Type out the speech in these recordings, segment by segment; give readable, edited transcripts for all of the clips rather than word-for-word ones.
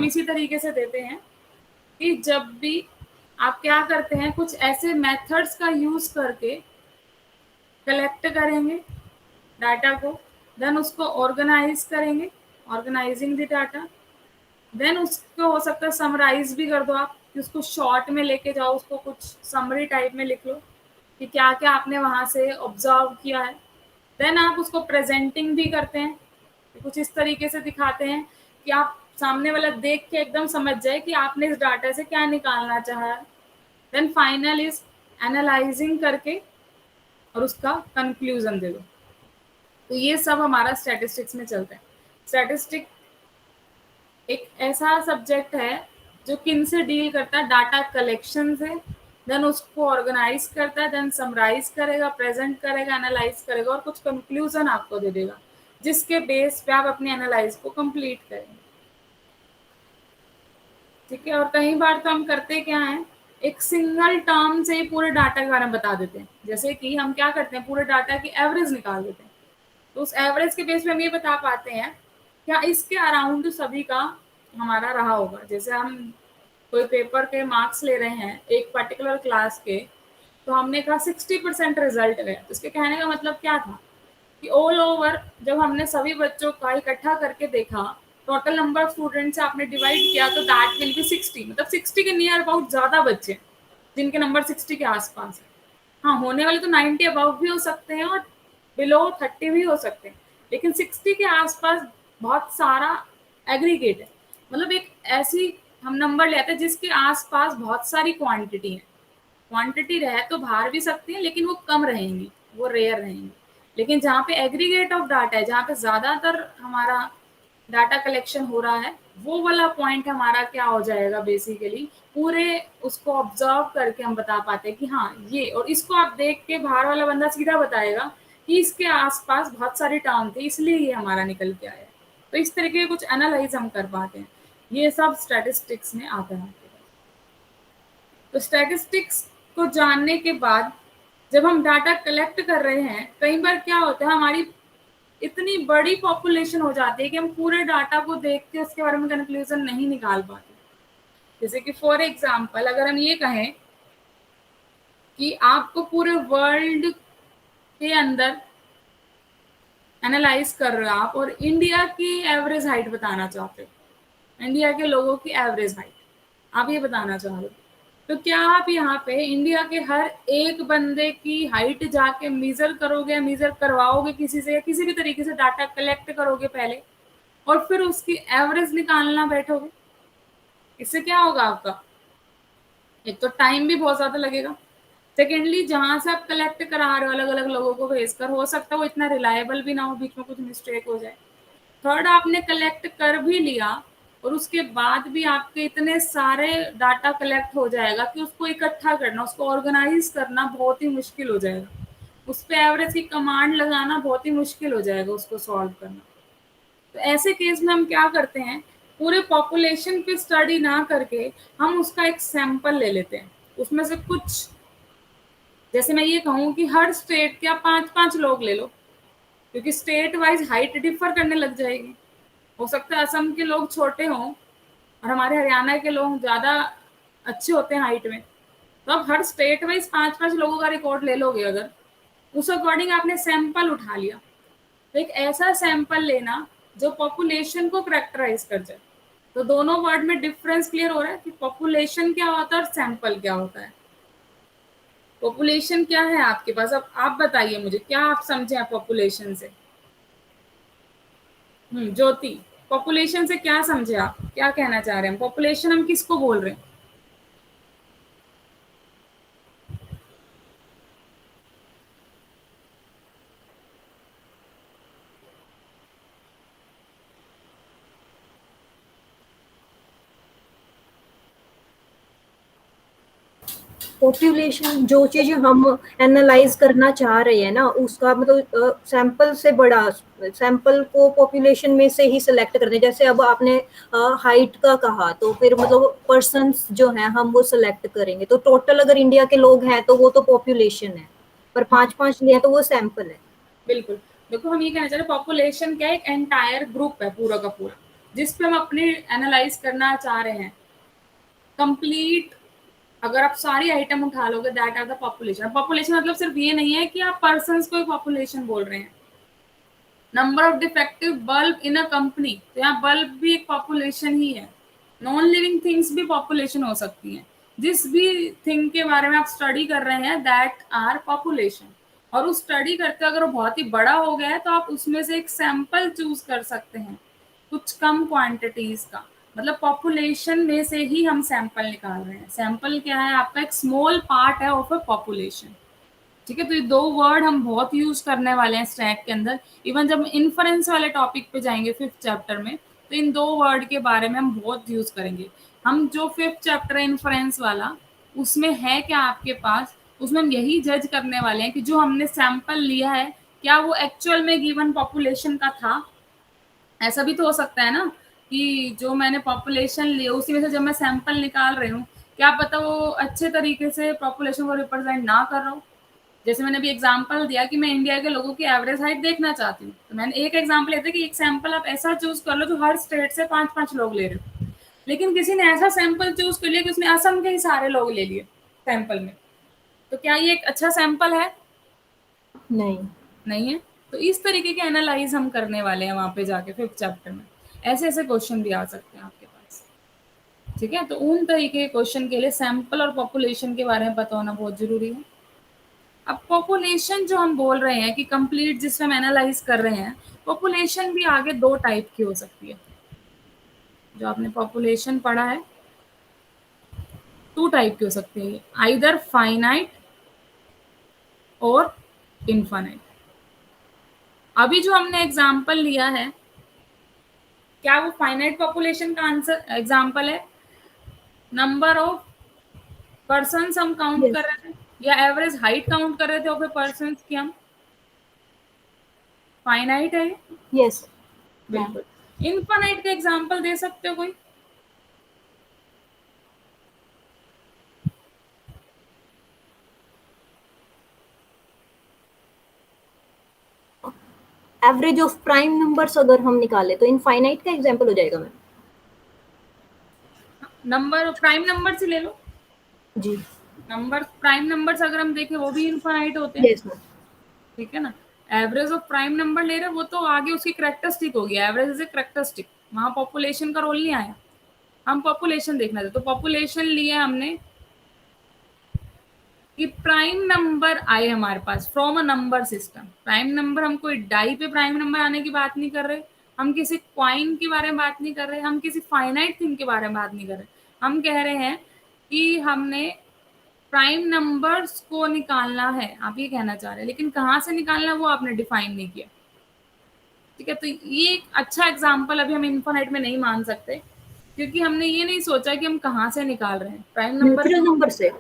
इसी तरीके से देते हैं कि जब भी आप क्या करते हैं, कुछ ऐसे मेथड्स का यूज करके कलेक्ट करेंगे डाटा को, देन उसको ऑर्गेनाइज करेंगे, ऑर्गेनाइजिंग द डाटा, देन उसको हो सकता है समराइज भी कर दो आप, कि उसको शॉर्ट में लेके जाओ, उसको कुछ समरी टाइप में लिख लो कि क्या क्या आपने वहां से ऑब्जर्व किया है। देन आप उसको प्रेजेंटिंग भी करते हैं, कुछ इस तरीके से दिखाते हैं कि आप सामने वाला देख के एकदम समझ जाए कि आपने इस डाटा से क्या निकालना चाहा है। देन फाइनल इज एनालाइजिंग करके और उसका कंक्लूजन दे दो। तो ये सब हमारा स्टैटिस्टिक्स में चलता है। स्टैटिस्टिक एक ऐसा सब्जेक्ट है जो किन से डील करता है, डाटा कलेक्शन से, देन उसको ऑर्गेनाइज करता है, देन समराइज करेगा, प्रेजेंट करेगा, एनालाइज करेगा और कुछ कंक्लूजन आपको दे देगा, जिसके बेस पे आप अपनी एनालाइज को कंप्लीट करेंगे। ठीक है। और कई बार तो हम करते क्या है, एक सिंगल टर्म से ही पूरे डाटा के बारे में बता देते हैं। जैसे कि हम क्या करते हैं, पूरे डाटा की एवरेज निकाल देते हैं, तो उस एवरेज के बेस पे हम ये बता पाते हैं क्या इसके अराउंड सभी का हमारा रहा होगा। जैसे हम कोई पेपर के मार्क्स ले रहे हैं एक पर्टिकुलर क्लास के, तो हमने कहा 60% रिजल्ट गया, तो इसके कहने का मतलब क्या था कि ऑल ओवर जब हमने सभी बच्चों का इकट्ठा करके देखा, टोटल नंबर ऑफ स्टूडेंट से आपने डिवाइड किया, तो दैट विल बी 60, मतलब 60 के नियर अबाउट ज्यादा बच्चे जिनके नंबर 60 के आसपास है। हाँ, होने वाले तो 90 अबाउट भी हो सकते हैं और बिलो 30 भी हो सकते हैं, लेकिन 60 के आसपास बहुत सारा एग्रीगेट है। मतलब एक ऐसी हम नंबर लेते हैं जिसके आसपास बहुत सारी क्वांटिटी है। क्वांटिटी रह तो बाहर भी सकती है, लेकिन वो कम रहेंगी, वो रेयर रहेंगी। लेकिन जहाँ पे एग्रीगेट ऑफ डाटा है, जहाँ पे ज्यादातर हमारा डाटा कलेक्शन हो रहा है, वो वाला पॉइंट हमारा क्या हो जाएगा, बेसिकली पूरे उसको ऑब्जर्व करके हम बता पाते हैं कि हाँ ये, और इसको आप देख के बाहर वाला बंदा सीधा बताएगा कि इसके आसपास बहुत सारी टर्म थे, इसलिए ये हमारा निकल के आया। तो इस तरीके के कुछ एनालाइज हम कर पाते हैं। ये सब स्टैटिस्टिक्स में आता है। तो स्टैटिस्टिक्स को जानने के बाद जब हम डाटा कलेक्ट कर रहे हैं, कई बार क्या होता है, हमारी इतनी बड़ी पॉपुलेशन हो जाती है कि हम पूरे डाटा को देख के उसके बारे में कंक्लूजन नहीं निकाल पाते। जैसे कि फॉर एग्जांपल अगर हम ये कहें कि आपको पूरे वर्ल्ड के अंदर एनालाइज कर रहे हो आप, और इंडिया की एवरेज हाइट बताना चाहते हो, इंडिया के लोगों की एवरेज हाइट आप ये बताना चाह रहे हो, तो क्या आप यहाँ पे इंडिया के हर एक बंदे की हाइट जाके मेजर करोगे, मेजर करवाओगे किसी से, या किसी भी तरीके से डाटा कलेक्ट करोगे पहले और फिर उसकी एवरेज निकालना बैठोगे? इससे क्या होगा आपका, एक तो टाइम भी बहुत ज्यादा लगेगा, सेकेंडली जहां से आप कलेक्ट करा रहे हो अलग अलग लोगों को भेजकर, हो सकता है वो इतना रिलायबल भी ना हो, बीच में कुछ मिस्टेक हो जाए। थर्ड, आपने कलेक्ट कर भी लिया और उसके बाद भी आपके इतने सारे डाटा कलेक्ट हो जाएगा कि उसको इकट्ठा करना, उसको ऑर्गेनाइज करना बहुत ही मुश्किल हो जाएगा, उस पर एवरेज की कमांड लगाना बहुत ही मुश्किल हो जाएगा, उसको सॉल्व करना। तो ऐसे केस में हम क्या करते हैं, पूरे पॉपुलेशन पे स्टडी ना करके हम उसका एक सैंपल ले लेते हैं, उसमें से कुछ, जैसे मैं ये कहूँ कि हर स्टेट के आप 5-5 लोग ले लो, क्योंकि स्टेट वाइज हाइट डिफर करने लग जाएगी। हो सकता है असम के लोग छोटे हों और हमारे हरियाणा के लोग ज्यादा अच्छे होते हैं हाइट में, तो अब हर स्टेट वाइज 5-5 लोगों का रिकॉर्ड ले लोगे, अगर उस अकॉर्डिंग आपने सैंपल उठा लिया, तो एक ऐसा सैंपल लेना जो पॉपुलेशन को करेक्टराइज कर जाए। तो दोनों वर्ड में डिफरेंस क्लियर हो रहा है कि पॉपुलेशन क्या होता है और सैंपल क्या होता है। पॉपुलेशन क्या है आपके पास, अब आप बताइए मुझे, क्या आप समझे आप पॉपुलेशन से? ज्योति, पॉपुलेशन से क्या समझे आप, क्या कहना चाह रहे हैं? पॉपुलेशन हम किसको बोल रहे हैं? पॉपुलेशन जो चीज हम एनालाइज करना चाह रहे हैं ना, उसका मतलब सैंपल से बड़ा, सैंपल को पॉपुलेशन में से ही सिलेक्ट करते हैं। जैसे अब आपने हाइट का कहा, तो फिर मतलब पर्सन्स जो है हम वो सिलेक्ट करेंगे, तो टोटल अगर इंडिया के लोग हैं तो वो तो पॉपुलेशन है, पर 5-5 लिए तो वो सैंपल है। बिल्कुल। देखो हम ये कहना चाह रहे हैं, पॉपुलेशन क्या है, एक एंटायर ग्रुप है पूरा का पूरा। जिस पे हम अपनी एनालाइज करना चाह रहे हैं, कंप्लीट अगर आप सारी आइटम उठा लोगे, that are the population. Population मतलब सिर्फ ये नहीं है कि आप पर्सन्स को पॉपुलेशन बोल रहे हैं। Number of defective bulb in a company, तो यहाँ बल्ब भी एक पॉपुलेशन ही है। नॉन लिविंग थिंग्स भी पॉपुलेशन हो सकती हैं। जिस भी थिंग के बारे में आप स्टडी कर रहे हैं, दैट आर पॉपुलेशन। और उस स्टडी करके अगर वो बहुत ही बड़ा हो गया है, तो आप उसमें से एक सैंपल चूज कर सकते हैं, कुछ कम क्वांटिटीज का। मतलब पॉपुलेशन में से ही हम सैंपल निकाल रहे हैं। सैंपल क्या है? आपका एक स्मॉल पार्ट है ऑफ अ पॉपुलेशन। ठीक है, तो ये दो वर्ड हम बहुत यूज करने वाले हैं स्टैट के अंदर। इवन जब इन्फरेंस वाले टॉपिक पे जाएंगे 5th चैप्टर में, तो इन दो वर्ड के बारे में हम बहुत यूज करेंगे। हम जो 5th चैप्टर है इन्फरेंस वाला, उसमें है क्या आपके पास, उसमें हम यही जज करने वाले हैं कि जो हमने सैंपल लिया है, क्या वो एक्चुअल में गिवन पॉपुलेशन का था। ऐसा भी तो हो सकता है ना कि जो मैंने पॉपुलेशन लिया उसी में से जब मैं सैंपल निकाल रही हूँ, क्या पता वो अच्छे तरीके से पॉपुलेशन को रिप्रेजेंट ना कर रहा हूँ। जैसे मैंने अभी एग्जांपल दिया कि मैं इंडिया के लोगों की एवरेज हाइट देखना चाहती हूँ, तो मैंने एक एग्जांपल लेते कि एक सैंपल आप ऐसा चूज कर लो जो हर स्टेट से 5-5 लोग ले रहे हो। लेकिन किसी ने ऐसा सैंपल चूज कर लिया कि उसने असम के ही सारे लोग ले लिए सैंपल में, तो क्या ये एक अच्छा सैंपल है? नहीं। नहीं है। तो इस तरीके के एनालाइज हम करने वाले हैं वहां पे जाके 5th चैप्टर में। ऐसे ऐसे क्वेश्चन भी आ सकते हैं आपके पास। ठीक है, तो उन तरीके के क्वेश्चन के लिए सैंपल और पॉपुलेशन के बारे में पता होना बहुत जरूरी है। अब पॉपुलेशन जो हम बोल रहे हैं कि कंप्लीट जिसमें हम एनालाइज कर रहे हैं, पॉपुलेशन भी आगे दो टाइप की हो सकती है। जो आपने पॉपुलेशन पढ़ा है, 2 टाइप की हो सकती है, आइदर फाइनाइट और इनफाइनाइट। अभी जो हमने एग्जाम्पल लिया है, क्या वो फाइनाइट पॉपुलेशन का आंसर एग्जाम्पल है? नंबर ऑफ पर्सन हम काउंट कर यस। रहे थे, या एवरेज हाइट काउंट कर रहे थे और फिर पर्सन की हम, फाइनाइट है ये? Yes ma'am. बिल्कुल। इनफाइनाइट का एग्जाम्पल दे सकते हो कोई? एवरेज ऑफ प्राइम नंबर्स अगर हम निकाले तो इनफाइनाइट का एग्जांपल हो जाएगा मैम। नंबर प्राइम नंबर से ले लो। जी। नंबर प्राइम नंबर्स अगर हम देखें वो भी इनफाइनाइट होते हैं। Yes ma'am. ठीक है ना। एवरेज ऑफ प्राइम नंबर ले रहे हैं, वो तो आगे उसकी करेक्टरिस्टिक होगी। एवरेज इज ए करेक्टरिस्टिक, वहां पॉपुलेशन का रोल नहीं आया। हम पॉपुलेशन देखना था, तो पॉपुलेशन लिया हमने कि प्राइम नंबर आए हमारे पास from a number system. Prime number, हम कोई डाई पे प्राइम नंबर आने की बात नहीं कर रहे, हम किसी क्वाइन के बारे में बात नहीं कर रहे, हम किसी फाइनाइट थिंग के बारे में बात नहीं कर रहे। हम कह रहे हैं कि हमने प्राइम नंबर्स को निकालना है, आप ये कहना चाह रहे हैं, लेकिन कहाँ से निकालना है वो आपने डिफाइन नहीं किया। ठीक है, तो ये एक अच्छा एग्जाम्पल अभी हम इन्फाइनाइट में नहीं मान सकते, क्योंकि हमने ये नहीं सोचा कि हम कहाँ से निकाल रहे हैं प्राइम नंबर नेचुरल को। नंबर से,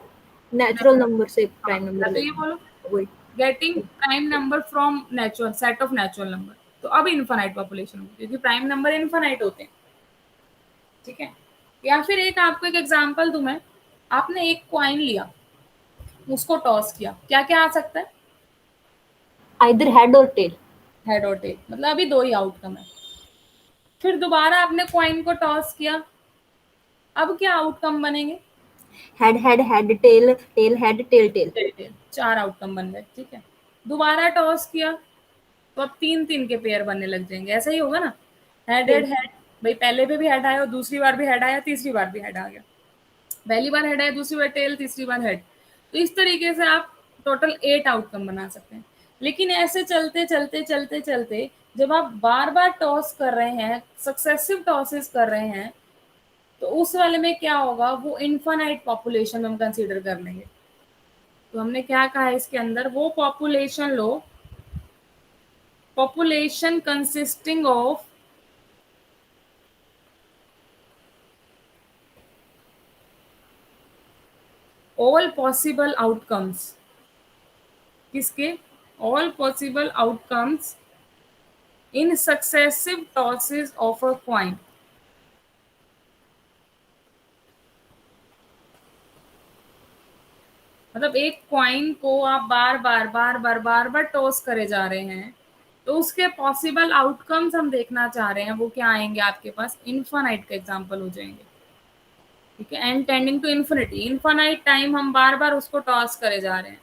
नेचुरल नंबर से हाँ, प्राइम या नंबर तो ये लेना। बोलो वही। Getting prime number from natural set of natural number, तो अब इनफाइनाइट पॉपुलेशन होगी क्योंकि प्राइम नंबर इनफाइनाइट होते हैं। ठीक है। या फिर एक आपको एक एग्जांपल दूं मैं, आपने एक कॉइन लिया, उसको टॉस किया, क्या क्या आ सकता है? आइदर हेड और टेल। हेड और टेल, मतलब अभी दो ही आउटकम है। फिर दोबारा आपने कॉइन को टॉस किया, अब क्या आउटकम बनेंगे? Head head head tail tail head tail tail. Tail tail, 4 outcome बन गए। ठीक है। दोबारा टॉस किया, तो अब 3-3 के पेयर बनने लग जाएंगे। ऐसा ही होगा ना, हेड हेड हेड। भाई पहले पे भी हेड आया और दूसरी बार भी हेड आया, तीसरी बार भी हेड आ गया। पहली बार हेड आया, दूसरी बार टेल, तीसरी बार हेड। तो इस तरीके से आप टोटल 8 आउटकम बना सकते हैं। लेकिन ऐसे चलते चलते चलते चलते जब आप बार बार टॉस कर रहे हैं, सक्सेसिव टॉसेस कर रहे हैं, तो उस वाले में क्या होगा, वो इनफाइनाइट पॉपुलेशन हम कंसीडर कर लेंगे। तो हमने क्या कहा है इसके अंदर, वो population low, population consisting of all possible outcomes, किसके? all possible outcomes in successive tosses of a coin। मतलब एक क्वाइन को आप बार बार टॉस करे जा रहे हैं, तो उसके पॉसिबल आउटकम्स हम देखना चाह रहे हैं, वो क्या आएंगे आपके पास, इन्फानाइट का एग्जांपल हो जाएंगे। ठीक है, and tending to infinity, infinite time हम बार बार उसको टॉस करे जा रहे हैं,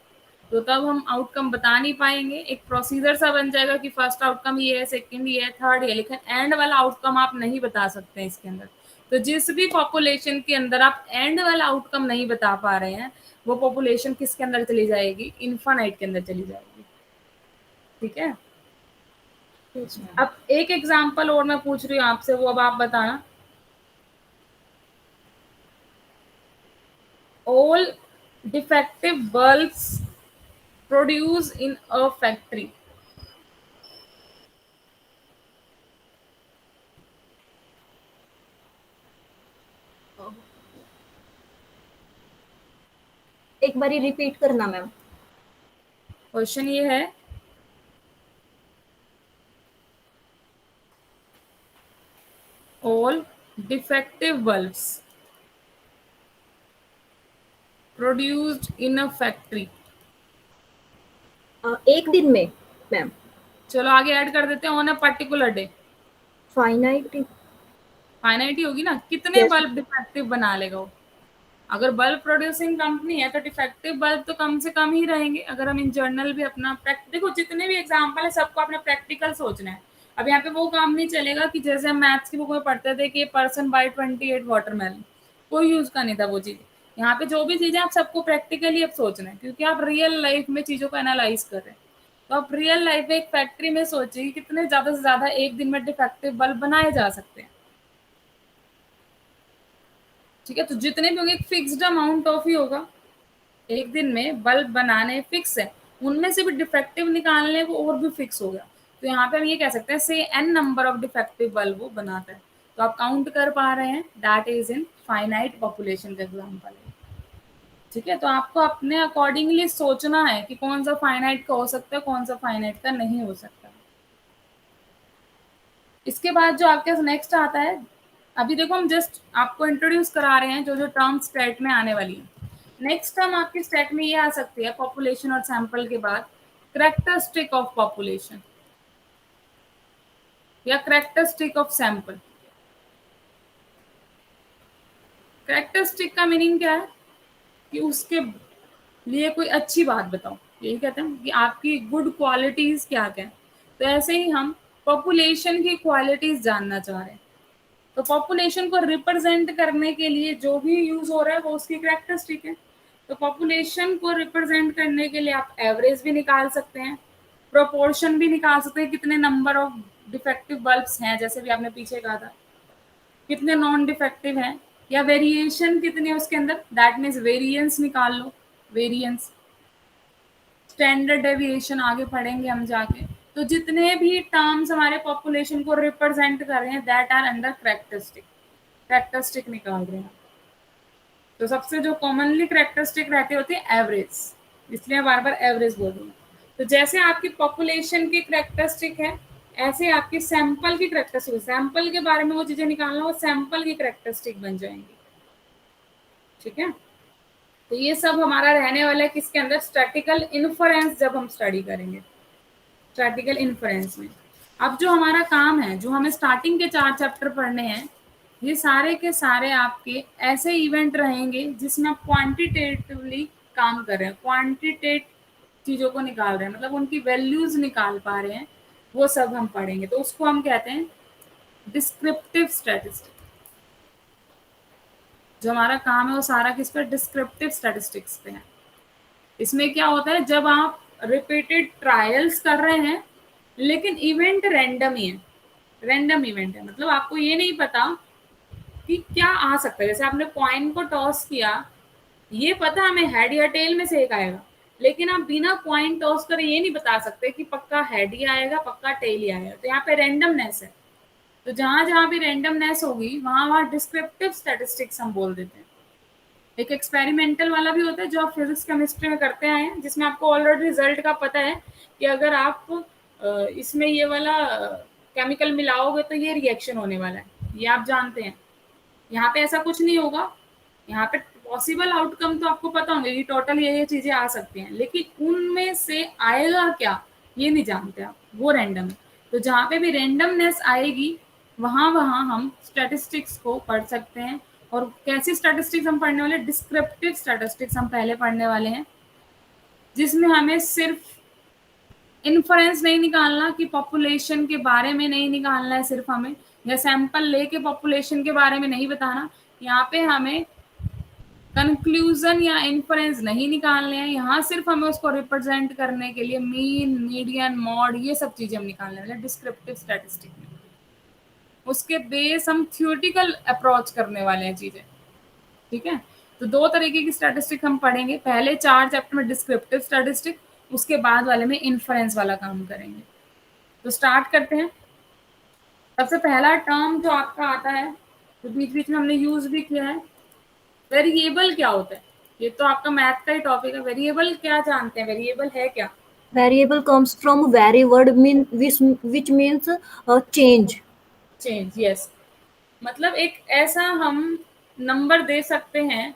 तो तब हम आउटकम बता नहीं पाएंगे। एक प्रोसीजर सा बन जाएगा कि फर्स्ट आउटकम ये है, सेकंड ये है, थर्ड ये, लेकिन एंड वाला आउटकम आप नहीं बता सकते हैं इसके अंदर। तो जिस भी पॉपुलेशन के अंदर आप एंड वाला आउटकम नहीं बता पा रहे हैं, वो पॉपुलेशन किसके अंदर चली जाएगी, इन्फानाइट के अंदर चली जाएगी। ठीक है, यस मैम। अब एक एग्जांपल और मैं पूछ रही हूँ आपसे, वो अब आप बताना। All defective bulbs produce in a factory. एक बारी रिपीट करना मैम। क्वेश्चन ये है, all defective bulbs produced in a factory. एक दिन में मैम। चलो आगे ऐड कर देते हैं, on a particular day. Finite. Finite ही होगी ना, कितने यस। बल्ब डिफेक्टिव बना लेगा वो। अगर बल्ब प्रोड्यूसिंग कंपनी है तो डिफेक्टिव बल्ब तो कम से कम ही रहेंगे। अगर हम इन जर्नल भी अपना देखो, जितने भी एग्जाम्पल है सबको अपना प्रैक्टिकल सोचना है। अब यहाँ पे वो काम नहीं चलेगा कि जैसे हम मैथ्स की बुक में पढ़ते थे कि पर्सन बाय 28 वाटरमेलन, कोई यूज का नहीं था वो चीज। यहाँ पे जो भी चीजें आप सबको प्रैक्टिकली अब सोचना है, क्योंकि आप रियल लाइफ में चीजों को एनालाइज कर रहे हैं। तो आप रियल लाइफ में एक फैक्ट्री में सोचिए कितने ज्यादा से ज्यादा एक दिन में डिफेक्टिव बल्ब बनाए जा सकते हैं। ठीक है, तो जितने भी होंगे एक फिक्स्ड अमाउंट ऑफ ही होगा, एक दिन में बल्ब बनाने फिक्स है, उनमें से भी डिफेक्टिव निकालने को और भी फिक्स हो गया। तो यहाँ पे हम ये कह सकते हैं say n number of defective bulb वो बनाता है। तो आप काउंट कर पा रहे हैं, that is in finite population का एग्जाम्पल है। ठीक है, तो आपको अपने अकॉर्डिंगली सोचना है कि कौन सा फाइनाइट का हो सकता है, कौन सा फाइनाइट का नहीं हो सकता। इसके बाद जो आपके पास नेक्स्ट आता है, अभी देखो हम जस्ट आपको इंट्रोड्यूस करा रहे हैं जो जो टर्म स्टेट में आने वाली है। नेक्स्ट टर्म आपकी स्टेट में ये आ सकती है पॉपुलेशन और सैंपल के बाद, करेक्टरिस्टिक ऑफ पॉपुलेशन या करेक्टरिस्टिक ऑफ सैंपल। करेक्टरिस्टिक का मीनिंग क्या है कि उसके लिए कोई अच्छी बात बताओ, यही कहते हैं कि आपकी गुड क्वालिटीज क्या क्या है। तो ऐसे ही हम पॉपुलेशन की क्वालिटीज जानना चाह रहे हैं। तो पॉपुलेशन को रिप्रेजेंट करने के लिए जो भी यूज हो रहा है वो उसकी कैरेक्टरिस्टिक है। तो पॉपुलेशन को रिप्रेजेंट करने के लिए आप एवरेज भी निकाल सकते हैं, प्रोपोर्शन भी निकाल सकते हैं, कितने नंबर ऑफ डिफेक्टिव बल्ब्स हैं, जैसे भी आपने पीछे कहा था, कितने नॉन डिफेक्टिव हैं, या वेरिएशन कितने है उसके अंदर, दैट मीन्स वेरिएंस निकाल लो, वेरिएंस, स्टैंडर्ड डेविएशन आगे पढ़ेंगे हम जाके। तो जितने भी टर्म्स हमारे पॉपुलेशन को रिप्रेजेंट कर रहे हैं that are under characteristic, characteristic निकाल रहे हैं। तो सबसे जो कॉमनली करेक्टरिस्टिक रहती होती है एवरेज, इसलिए बार बार एवरेज बोल रही हूँ। तो जैसे आपकी पॉपुलेशन की करेक्टरिस्टिक है, ऐसे आपकी सैंपल की करेक्टरिस्टिक, सैंपल के बारे में वो चीजें निकालना, वो सैंपल की करेक्टरिस्टिक बन जाएंगी। ठीक है, तो ये सब हमारा रहने वाला है किसके अंदर, स्टैटिकल इन्फरेंस जब हम स्टडी करेंगे, स्टैटिकल इन्फरेंस में। अब जो हमारा काम है, जो हमें स्टार्टिंग के 4 चैप्टर पढ़ने हैं, ये सारे के सारे आपके ऐसे इवेंट रहेंगे जिसमें आप क्वांटिटेटिवली काम कर रहे हैं, क्वांटिटेट चीज़ों को निकाल रहे हैं, मतलब उनकी वैल्यूज निकाल पा रहे हैं, वो सब हम पढ़ेंगे। तो उसको हम कहते हैं डिस्क्रिप्टिव स्टैटिस्टिक्स। जो हमारा काम है वो सारा किस पे, डिस्क्रिप्टिव स्टैटिस्टिक्स पे है। इसमें क्या होता है, जब आप रिपीटेड ट्रायल्स कर रहे हैं लेकिन इवेंट रैंडम ही है, रैंडम इवेंट है, मतलब आपको ये नहीं पता कि क्या आ सकता है। जैसे आपने कॉइन को टॉस किया, ये पता हमें हेड या टेल में से एक आएगा, लेकिन आप बिना कॉइन टॉस करे ये नहीं बता सकते कि पक्का हेड ही आएगा, पक्का टेल ही आएगा। तो यहाँ पे रैंडमनेस है। तो जहां जहां भी रैंडमनेस होगी वहां वहां डिस्क्रिप्टिव स्टैटिस्टिक्स हम बोल देते हैं। एक एक्सपेरिमेंटल वाला भी होता है जो आप फिजिक्स केमिस्ट्री में करते आए हैं, जिसमें आपको ऑलरेडी रिजल्ट का पता है कि अगर आप इसमें ये वाला केमिकल मिलाओगे तो ये रिएक्शन होने वाला है, ये आप जानते हैं। यहाँ पे ऐसा कुछ नहीं होगा, यहाँ पे पॉसिबल आउटकम तो आपको पता होंगे कि टोटल ये चीजें आ सकती हैं, लेकिन उनमें से आएगा क्या ये नहीं जानते आप, वो रैंडम है। तो जहाँ पे भी रैंडमनेस आएगी वहाँ वहाँ हम स्टैटिस्टिक्स को पढ़ सकते हैं। और कैसी स्टैटिस्टिक्स हम पढ़ने वाले, डिस्क्रिप्टिव स्टैटिस्टिक्स हम पहले पढ़ने वाले हैं, जिसमें हमें सिर्फ इन्फरेंस नहीं निकालना कि पॉपुलेशन के बारे में नहीं निकालना है सिर्फ हमें, या सैंपल लेके पॉपुलेशन के बारे में नहीं बताना। यहाँ पे हमें कंक्लूजन या इन्फरेंस नहीं निकालने हैं, यहाँ सिर्फ हमें उसको रिप्रेजेंट करने के लिए मीन, मीडियन, मॉड, ये सब चीजें हम निकालने वाले डिस्क्रिप्टिव स्टैटिस्टिक में। उसके बेस हम थ्योरेटिकल अप्रोच करने वाले हैं चीजें, ठीक है। तो दो तरीके की स्टैटिस्टिक हम पढ़ेंगे, पहले 4 चैप्टर में डिस्क्रिप्टिव स्टैटिस्टिक, उसके बाद वाले में इन्फरेंस वाला काम करेंगे। तो स्टार्ट करते हैं। सबसे पहला टर्म जो आपका आता है, तो बीच बीच में हमने यूज भी किया है, वेरिएबल क्या होता है। ये तो आपका मैथ का ही टॉपिक है। वेरिएबल क्या जानते हैं, वेरिएबल है क्या? Variable comes from very word mean which means change. Change, yes. मतलब एक ऐसा हम नंबर दे सकते हैं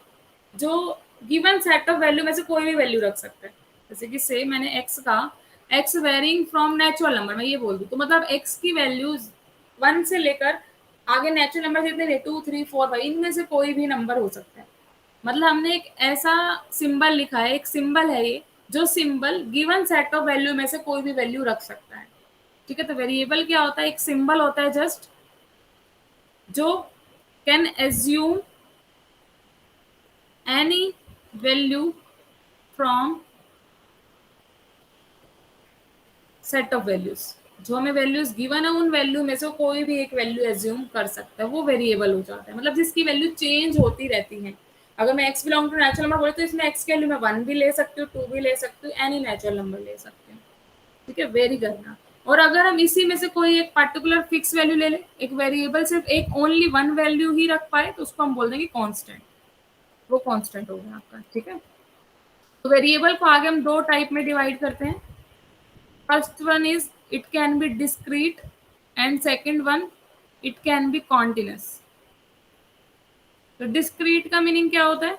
जो गिवन सेट ऑफ वैल्यू में से कोई भी वैल्यू रख सकता है। जैसे कि से मैंने एक्स का, x varying from natural number, मैं ये बोल दूँ तो मतलब एक्स की वैल्यूज 1 से लेकर आगे नेचुरल नंबर जितने थे 2 3 4 5, इनमें से कोई भी नंबर हो सकता है। मतलब हमने एक ऐसा सिंबल लिखा है, एक सिंबल है ये, जो symbol given set of value में से कोई भी वैल्यू रख सकता है, ठीक है। तो वेरिएबल क्या होता है, एक सिंबल होता है जस्ट, जो can assume any value from set of values. जो हमें वैल्यूज गिवन है उन वैल्यू में से कोई भी एक वैल्यू एज्यूम कर सकता है, वो वेरिएबल हो जाता है। मतलब जिसकी वैल्यू चेंज होती रहती है। अगर मैं x belong to natural number बोले तो इसमें x की वैल्यू मैं 1 भी ले सकती हूँ, 2 भी ले सकती हूँ, एनी नेचुरल नंबर ले सकती हूँ, ठीक है। वेरी करना। और अगर हम इसी में से कोई एक पर्टिकुलर फिक्स वैल्यू ले ले, एक वेरिएबल सिर्फ एक ओनली वन वैल्यू ही रख पाए, तो उसको हम बोल देंगे कांस्टेंट। वो कांस्टेंट हो गया आपका, ठीक है। तो वेरिएबल को आगे हम दो टाइप में डिवाइड करते हैं। First one is it can be discrete and second one it can be continuous. तो डिस्क्रीट का मीनिंग क्या होता है?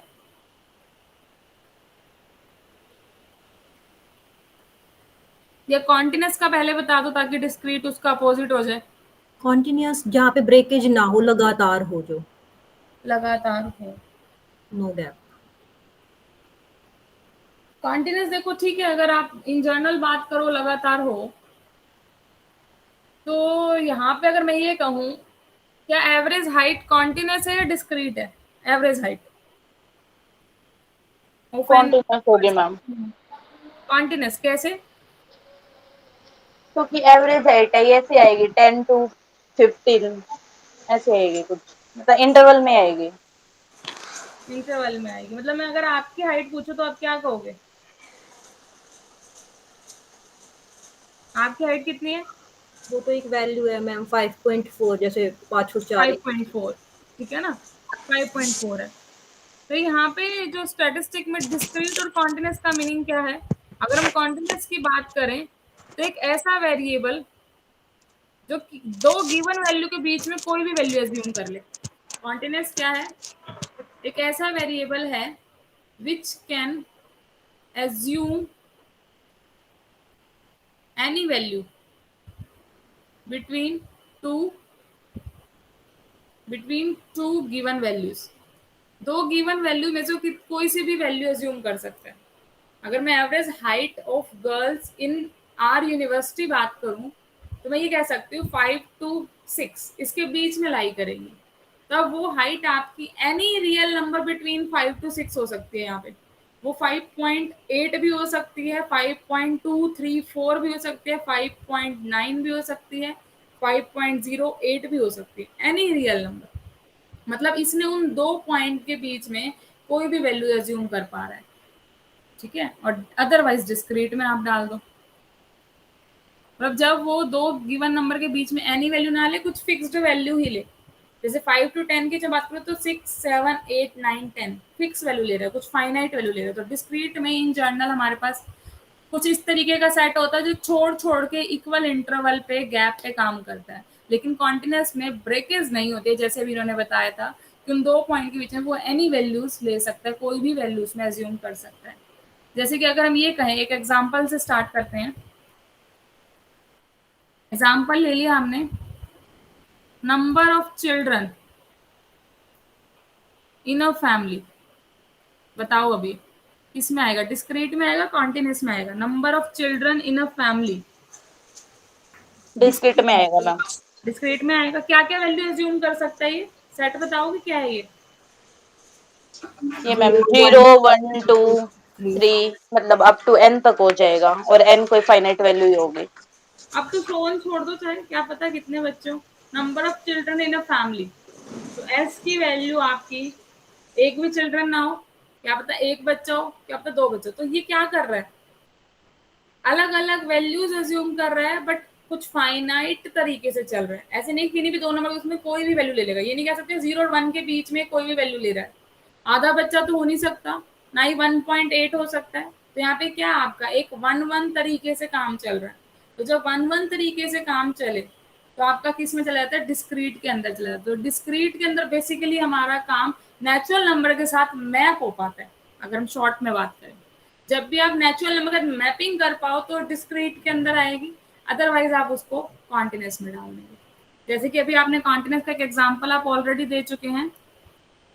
या कॉन्टिन्यूस का पहले बता दो ताकि डिस्क्रीट उसका अपोजिट हो जाए। Continuous जहाँ पे ब्रेकेज ना हो, लगातार हो जो, लगातार हो। No gap. कॉन्टिन्यूस देखो ठीक है, अगर आप इन जनरल बात करो लगातार हो, तो यहाँ पे अगर मैं ये कहूँ, क्या एवरेज हाइट कॉन्टिन्यूस है या डिस्क्रीट है? एवरेज हाइट ओपन कॉन्टिन्यूस होगी मैम, कॉन्टिन्यूस कैसे? क्योंकि एवरेज हाइट है, ये ऐसे आएगी 10 to 15, ऐसे आएगी कुछ, मतलब इंटरवल में आएगी। इंटरवल में आएगी। मतलब मैं अगर आपकी हाइट पूछूं तो आप क्या कहोगे? आपकी हाइट कितनी है? वो तो एक वैल्यू है मैम, 5.4, जैसे 5 फुट 4 इंच। 5.4, ठीक है ना, 5.4 है। तो यहाँ पे जो स्टैटिस्टिक में डिस्क्रीट और कॉन्टिन्यूस का मीनिंग क्या है? अगर हम कॉन्टिन्यूस की बात करें तो एक ऐसा वेरिएबल जो दो गिवन वैल्यू के बीच में कोई भी वैल्यू एज्यूम कर ले। कॉन्टिन्यूस क्या है? एक ऐसा वेरिएबल है which can assume any value between two given values. दो गिवन वैल्यू में से कोई सी भी वैल्यू एज्यूम कर सकते हैं। अगर मैं average height of girls in are university बात करूं तो मैं ये कह सकती हूँ 5 to 6 इसके बीच में लाई करेंगी। तब वो हाइट आपकी any real number between 5 to 6 हो सकती है। यहाँ पे वो 5.8 भी हो सकती है, 5.234 भी हो सकती है, 5.9 भी हो सकती है, 5.08 भी हो सकती है, एनी रियल नंबर। मतलब इसने उन दो पॉइंट के बीच में कोई भी वैल्यू एज्यूम कर पा रहा है, ठीक है। और अदरवाइज डिस्क्रीट में आप डाल दो। मतलब जब वो दो गिवन नंबर के बीच में एनी वैल्यू ना ले, कुछ फिक्स्ड वैल्यू ही ले। जैसे 5 to 10 की जब बात करो तो 6 7 8 9 10 फिक्स वैल्यू ले रहा है, कुछ फाइनाइट वैल्यू ले रहा है। तो डिस्क्रीट में इन जनरल हमारे पास कुछ इस तरीके का सेट होता है जो छोड़ छोड़ के इक्वल इंटरवल पे गैप पे काम करता है। लेकिन कॉन्टिन्यूस में ब्रेकेज नहीं होते, जैसे अभी इन्होंने बताया था कि उन दो पॉइंट के बीच में वो एनी वैल्यूज ले सकता है, कोई भी वैल्यूज में एज्यूम कर सकता है। जैसे कि अगर हम ये कहें, एक एग्जांपल से स्टार्ट करते हैं। एग्जाम्पल ले लिया हमने, number of children in a family, बताओ अभी किसमें आएगा, डिस्क्रीट में आएगा, कॉन्टिन्यूस में आएगा? Number of children in a family discrete में आएगा मैम। डिस्क्रीट में आएगा। क्या क्या वैल्यू एज्यूम कर सकता है ये, सेट बताओगे क्या है ये? ये मैम 0 1 2 3 मतलब अप टू n तक हो जाएगा, और n कोई फाइनाइट वैल्यू ही होगी। अब तो फोन छोड़ दो, चाहे क्या पता कितने बच्चों, number of children in a family, तो एस की वैल्यू आपकी एक भी चिल्ड्रन ना हो, क्या पता एक बच्चा हो, क्या पता दो बच्चे, तो ये क्या कर रहा है, अलग अलग वैल्यूज अज्यूम कर रहा है, बट कुछ फाइनाइट तरीके से चल रहा है। ऐसे नहीं कि नहीं भी दो नंबर उसमें कोई भी वैल्यू ले लेगा, ये नहीं कह सकते 0 और 1 के बीच में कोई भी वैल्यू ले रहा है। आधा बच्चा तो हो नहीं सकता, ना ही 1.8 हो सकता है। तो यहाँ पे क्या आपका एक 1-1 तरीके से काम चल रहा है। तो जब 1-1 तरीके से काम चले तो आपका किस में चला जाता है, डिस्क्रीट के अंदर चला जाता है। तो डिस्क्रीट के अंदर बेसिकली हमारा काम नेचुरल नंबर के साथ मैप हो पाता है। अगर हम शॉर्ट में बात करें, जब भी आप नेचुरल नंबर का मैपिंग कर पाओ तो डिस्क्रीट के अंदर आएगी, अदरवाइज आप उसको कॉन्टिन्यूस में डाल देंगे। जैसे कि अभी आपने कॉन्टिन्यूस का एक एग्जांपल आप ऑलरेडी दे चुके हैं,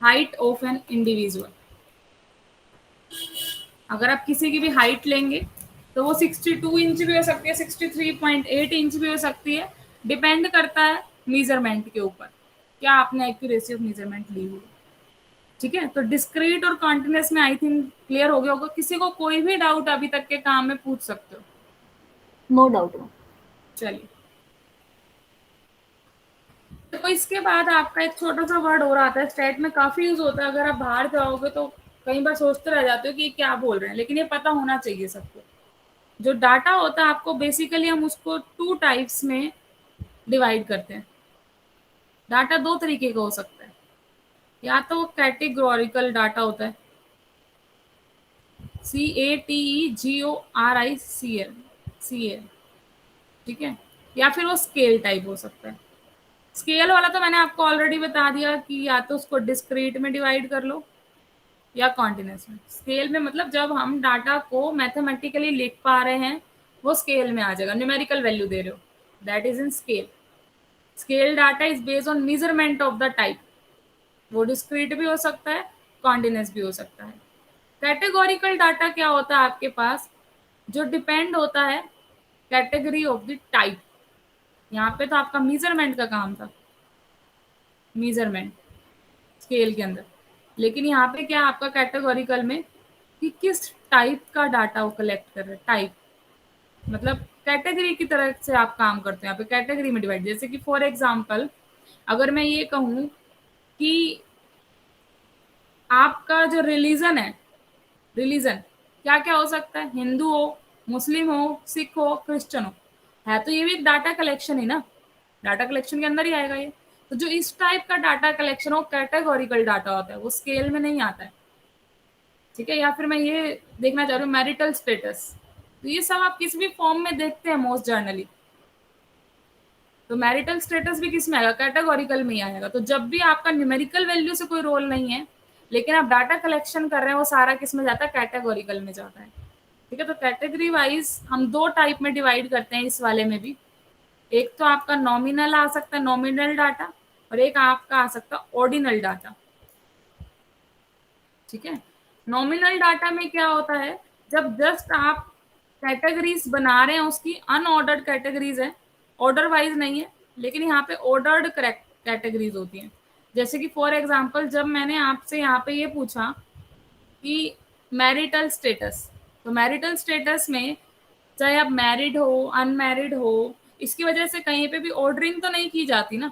हाइट ऑफ एन इंडिविजुअल। अगर आप किसी की भी हाइट लेंगे तो वो 62 इंच भी हो सकती है, 63.8 इंच भी हो सकती है, डिपेंड करता है मेजरमेंट के ऊपर, क्या आपने एक्यूरेसी ऑफ मेजरमेंट ली हुई। ठीक है, तो डिस्क्रीट और कॉन्टिन्यूस में आई थिंक क्लियर हो गया होगा। किसी को कोई भी डाउट अभी तक के काम में पूछ सकते हो। No doubt. चलिए, तो इसके बाद आपका एक छोटा सा वर्ड और आता है, स्टेट में काफी यूज होता है। अगर आप बाहर जाओगे तो कई बार सोचते रह जाते हो कि क्या बोल रहे हैं, लेकिन ये पता होना चाहिए सबको। जो डाटा होता है आपको बेसिकली हम उसको 2 टाइप्स में डिवाइड करते हैं। डाटा 2 तरीके का हो सकता है, या तो कैटेगोरिकल डाटा होता है, CATEGORICL, ठीक है, या फिर वो स्केल टाइप हो सकता है। स्केल वाला तो मैंने आपको ऑलरेडी बता दिया कि या तो उसको डिस्क्रीट में डिवाइड कर लो या कॉन्टिन्यूस में। स्केल में मतलब जब हम डाटा को मैथमेटिकली लिख पा रहे हैं वो स्केल में आ जाएगा, न्यूमेरिकल वैल्यू दे रहे हो, that is in scale. Scale data is based on measurement of the type, वो डिस्क्रीट भी हो सकता है, कॉन्टिन्यूस भी हो सकता है। कैटेगोरिकल डाटा क्या होता है आपके पास, जो डिपेंड होता है कैटेगरी ऑफ द टाइप। यहाँ पे तो आपका मेजरमेंट का काम था, मेजरमेंट स्केल के अंदर, लेकिन यहाँ पे क्या आपका कैटेगोरिकल में कि किस टाइप का डाटा वो कलेक्ट कर रहे हैं। टाइप मतलब कैटेगरी की तरह से आप काम करते हैं, यहाँ पे कैटेगरी में डिवाइड। जैसे कि फॉर एग्जांपल अगर मैं ये कहूँ कि आपका जो रिलीजन है, रिलीजन क्या क्या हो सकता है, हिंदू हो, मुस्लिम हो, सिख हो, क्रिश्चियन हो, है तो ये भी एक डाटा कलेक्शन है ना, डाटा कलेक्शन के अंदर ही आएगा ये। तो जो इस टाइप का डाटा कलेक्शन हो कैटेगोरिकल डाटा होता है, वो स्केल में नहीं आता है। ठीक है, या फिर मैं ये देखना चाह रही हूँ मैरिटल स्टेटस, तो ये सब आप किसी भी फॉर्म में देखते हैं मोस्ट जर्नली, तो मैरिटल स्टेटस भी किस में आएगा, कैटेगोरिकल में ही आएगा। तो जब भी आपका न्यूमेरिकल वैल्यू से कोई रोल नहीं है लेकिन आप डाटा कलेक्शन कर रहे हैं, वो सारा किस में जाता है, कैटेगोरिकल में जाता है। ठीक है, तो कैटेगरी वाइज हम 2 टाइप में डिवाइड करते हैं इस वाले में भी। एक तो आपका नॉमिनल आ सकता है, नॉमिनल डाटा, और एक आपका आ सकता है ऑर्डिनल डाटा। ठीक है, नॉमिनल डाटा में क्या होता है, जब जस्ट आप कैटेगरीज बना रहे हैं, उसकी अनऑर्डर्ड कैटेगरीज है, ऑर्डर वाइज नहीं है, लेकिन यहाँ पे ऑर्डर्ड कैटेगरीज होती हैं। जैसे कि फॉर एग्जांपल जब मैंने आपसे यहाँ पे ये पूछा कि मैरिटल स्टेटस, तो मैरिटल स्टेटस में चाहे आप मैरिड हो, अनमैरिड हो, इसकी वजह से कहीं पे भी ऑर्डरिंग तो नहीं की जाती ना,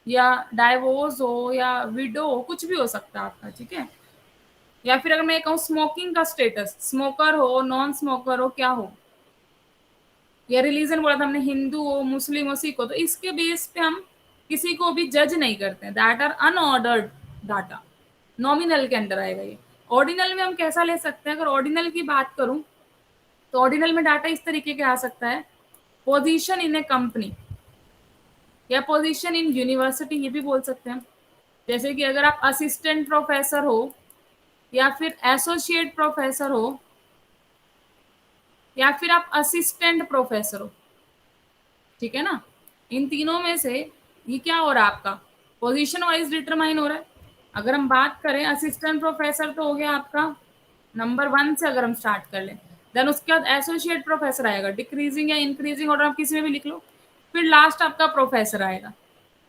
या डाइवोर्स हो या विडो हो, कुछ भी हो सकता है आपका। ठीक है, या फिर अगर मैं कहूँ स्मोकिंग का स्टेटस, स्मोकर हो, नॉन स्मोकर हो, क्या हो, या रिलीजन बोला था हमने, हिंदू हो, मुस्लिम हो, सिख हो, तो इसके बेस पे हम किसी को भी जज नहीं करते हैं। That are unordered data, nominal के अंदर आएगा ये। ऑर्डिनल में हम कैसा ले सकते हैं, अगर ऑर्डिनल की बात करूं तो ऑर्डिनल में डाटा इस तरीके के आ सकता है, पोजीशन इन ए कंपनी या पोजीशन इन यूनिवर्सिटी, ये भी बोल सकते हैं। जैसे कि अगर आप असिस्टेंट प्रोफेसर हो, या फिर एसोसिएट प्रोफेसर हो, या फिर आप असिस्टेंट प्रोफेसर हो, ठीक है ना। इन तीनों में से ये क्या हो रहा है आपका, पोजीशन वाइज डिटरमाइन हो रहा है। अगर हम बात करें असिस्टेंट प्रोफेसर तो हो गया आपका नंबर 1 से, अगर हम स्टार्ट कर लें, देन उसके बाद एसोसिएट प्रोफेसर आएगा, डिक्रीजिंग या इंक्रीजिंग ऑर्डर आप किसी में भी लिख लो, फिर लास्ट आपका प्रोफेसर आएगा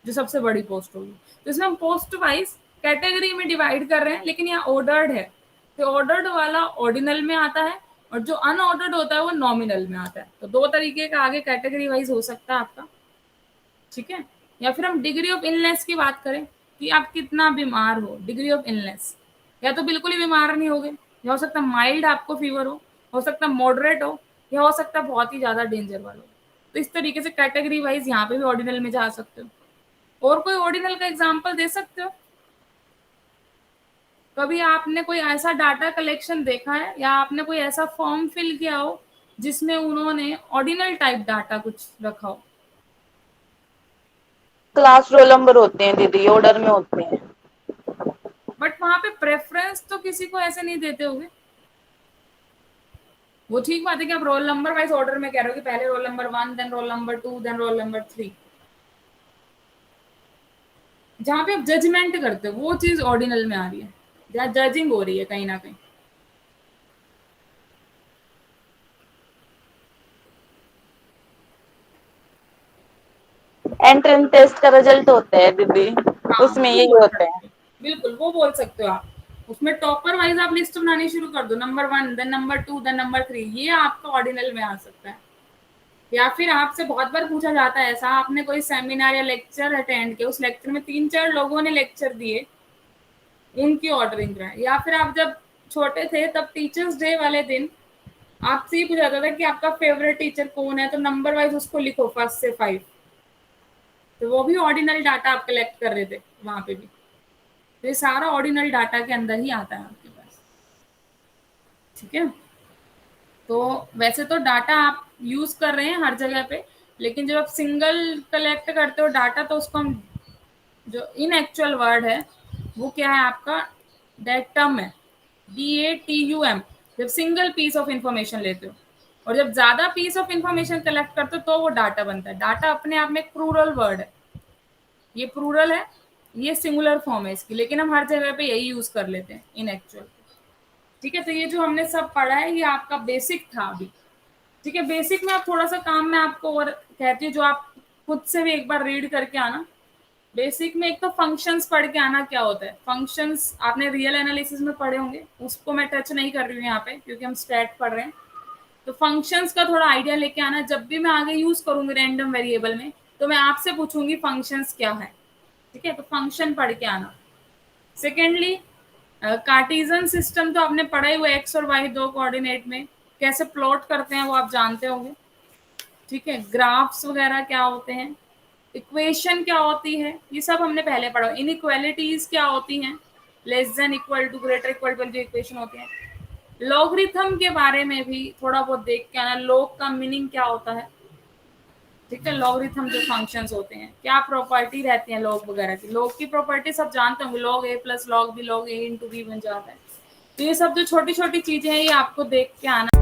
जो सबसे बड़ी पोस्ट होगी। तो इसमें हम पोस्ट वाइज कैटेगरी में डिवाइड कर रहे हैं, लेकिन यहाँ ऑर्डर्ड है, तो ऑर्डर्ड वाला ऑर्डिनल में आता है और जो अनऑर्डर्ड होता है वो नॉमिनल में आता है। तो दो तरीके का आगे कैटेगरी वाइज हो सकता है आपका, ठीक है। या फिर हम डिग्री ऑफ इलनेस की बात करें कि आप कितना बीमार हो, डिग्री ऑफ इलनेस, या तो बिल्कुल ही बीमार नहीं होगे, या हो सकता है माइल्ड आपको फीवर हो सकता है मॉडरेट हो, या हो सकता है बहुत ही ज्यादा डेंजर वाला हो। तो इस तरीके से कैटेगरी वाइज यहाँ पे भी ऑर्डिनल में जा सकते हो। और कोई ऑर्डिनल का एग्जाम्पल दे सकते हो? कभी आपने कोई ऐसा डाटा कलेक्शन देखा है या आपने कोई ऐसा फॉर्म फिल किया हो जिसमें उन्होंने ऑर्डिनल टाइप डाटा कुछ रखा हो? क्लास रोल नंबर होते हैं दीदी, ऑर्डर में होते हैं। बट वहां पे प्रेफरेंस तो किसी को ऐसे नहीं देते होंगे। वो ठीक बात है कि आप रोल नंबर वाइज ऑर्डर में कह रहे हो कि पहले roll number 1, then roll number 2, then roll number 3, जहां पे आप जजमेंट करते हो वो चीज ऑर्डिनल में आ रही है, जहाँ जजिंग हो रही है कहीं ना कहीं। एंट्रेंस टेस्ट का रिजल्ट होता है दीदी, हाँ, उसमें वो यही बोल होता है। सकते हो, बिल्कुल वो बोल सकते हो आप। उसमें टॉपर वाइज आप लिस्ट बनानी शुरू कर दो, number 1, then number 2, then number 3, ये आपका ऑर्डिनल में आ सकता है। या फिर आपसे बहुत बार पूछा जाता है ऐसा, आपने कोई सेमिनार या लेक्चर अटेंड किया, उस लेक्चर में 3-4 लोगों ने लेक्चर दिए, उनकी ऑर्डरिंग कराए। या फिर आप जब छोटे थे तब टीचर्स डे वाले दिन आपसे ही पूछा जाता था कि आपका फेवरेट टीचर कौन है, तो नंबर वाइज उसको लिखो 1 से 5। तो वो भी ऑर्डिनल डाटा आप कलेक्ट कर रहे थे वहां पे भी। तो ये सारा ऑर्डिनल डाटा के अंदर ही आता है आपके पास, ठीक है। तो वैसे तो डाटा आप यूज कर रहे हैं हर जगह पे, लेकिन जब आप सिंगल कलेक्ट करते हो डाटा तो उसको हम, जो इन एक्चुअल वर्ड है वो क्या है आपका, डेटम है, DATUM। जब सिंगल पीस ऑफ इंफॉर्मेशन लेते हो और जब ज्यादा पीस ऑफ इंफॉर्मेशन कलेक्ट करते हो तो वो डाटा बनता है। डाटा अपने आप में एक प्लूरल वर्ड है, ये प्लूरल है, ये सिंगुलर फॉर्म है इसकी, लेकिन हम हर जगह पे यही यूज कर लेते हैं इन एक्चुअल, ठीक है। तो ये जो हमने सब पढ़ा है ये आपका बेसिक था अभी, ठीक है। बेसिक में आप थोड़ा सा काम मैं आपको और कहती हूँ जो आप खुद से भी एक बार रीड करके आना। बेसिक में एक तो फंक्शंस पढ़ के आना, क्या होता है फंक्शंस, आपने रियल एनालिसिस में पढ़े होंगे, उसको मैं टच नहीं कर रही हूँ यहाँ पे क्योंकि हम स्टैट पढ़ रहे हैं। तो फंक्शंस का थोड़ा आइडिया लेके आना, जब भी मैं आगे यूज करूंगी रैंडम वेरिएबल में तो मैं आपसे पूछूंगी फंक्शंस क्या है, ठीक है। तो फंक्शन पढ़ के आना। सेकेंडली कार्टेशियन सिस्टम तो आपने पढ़ा ही हुआ, एक्स और वाई दो कोऑर्डिनेट में कैसे प्लॉट करते हैं वो आप जानते होंगे, ठीक है। ग्राफ्स वगैरह क्या होते हैं, इक्वेशन क्या होती है, ये सब हमने पहले पढ़ा। इनइक्वालिटीज क्या होती हैं, less than equal to, greater equal to जो इक्वेशन होती है। लॉगरिथम के बारे में भी थोड़ा बहुत देख के आना, लॉग का मीनिंग क्या होता है, ठीक है। लॉगरिथम जो फंक्शंस होते हैं क्या प्रॉपर्टी रहती है लॉग वगैरह की, लॉग की प्रॉपर्टी सब जानते होंगे, log A plus log B log A into B बन जाता है। तो ये सब जो छोटी छोटी चीजें हैं ये आपको देख के आना।